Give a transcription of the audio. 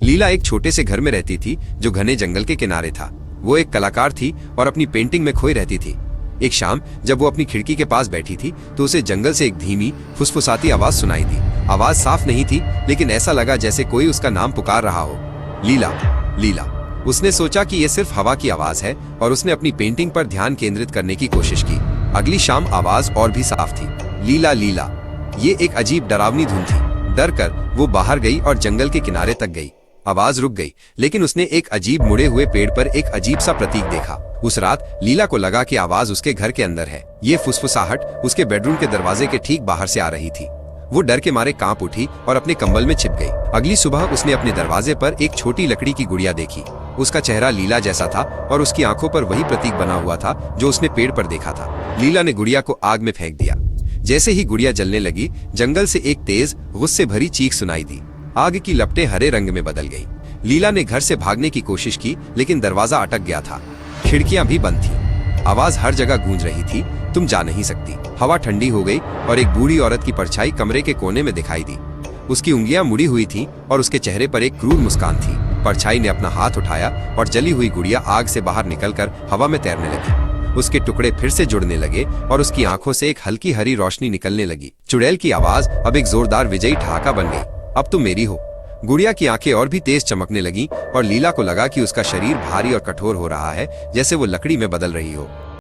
लीला एक छोटे से घर में रहती थी जो घने जंगल के किनारे था। वो एक कलाकार थी और अपनी पेंटिंग में खोई रहती थी। एक शाम जब वो अपनी खिड़की के पास बैठी थी तो उसे जंगल से एक धीमी फुसफुसाती आवाज सुनाई दी। आवाज साफ नहीं थी, लेकिन ऐसा लगा जैसे कोई उसका नाम पुकार रहा हो। लीला, लीला। उसने सोचा कि ये सिर्फ हवा की आवाज है और उसने अपनी पेंटिंग पर ध्यान केंद्रित करने की कोशिश की। अगली शाम आवाज और भी साफ थी। लीला, लीला। ये एक अजीब डरावनी धुन थी। डर कर वो बाहर गई और जंगल के किनारे तक गई। आवाज रुक गई, लेकिन उसने एक अजीब मुड़े हुए पेड़ पर एक अजीब सा प्रतीक देखा। उस रात लीला को लगा कि आवाज उसके घर के अंदर है। ये फुसफुसाहट उसके बेडरूम के दरवाजे के ठीक बाहर से आ रही थी। वो डर के मारे कांप उठी और अपने कंबल में छिप गई। अगली सुबह उसने अपने दरवाजे पर एक छोटी लकड़ी की गुड़िया देखी। उसका चेहरा लीला जैसा था और उसकी आंखों पर वही प्रतीक बना हुआ था जो उसने पेड़ पर देखा था। लीला ने गुड़िया को आग में फेंक दिया। जैसे ही गुड़िया जलने लगी, जंगल से एक तेज गुस्से भरी चीख सुनाई दी। आग की लपटें हरे रंग में बदल गई। लीला ने घर से भागने की कोशिश की, लेकिन दरवाजा अटक गया था। खिड़कियां भी बंद थी। आवाज हर जगह गूंज रही थी, तुम जा नहीं सकती। हवा ठंडी हो गई और एक बूढ़ी औरत की परछाई कमरे के कोने में दिखाई दी। उसकी उंगलियां मुड़ी हुई थीं और उसके चेहरे पर एक क्रूर मुस्कान थी। परछाई ने अपना हाथ उठाया और जली हुई गुड़िया आग से बाहर निकलकर हवा में तैरने लगी। उसके टुकड़े फिर से जुड़ने लगे और उसकी आंखों से एक हल्की हरी रोशनी निकलने लगी। चुड़ैल की आवाज अब एक जोरदार विजयी ठहाका बन गई। अब तुम मेरी हो। गुड़िया की आंखें और भी तेज चमकने लगीं और लीला को लगा कि उसका शरीर भारी और कठोर हो रहा है, जैसे वो लकड़ी में बदल रही हो।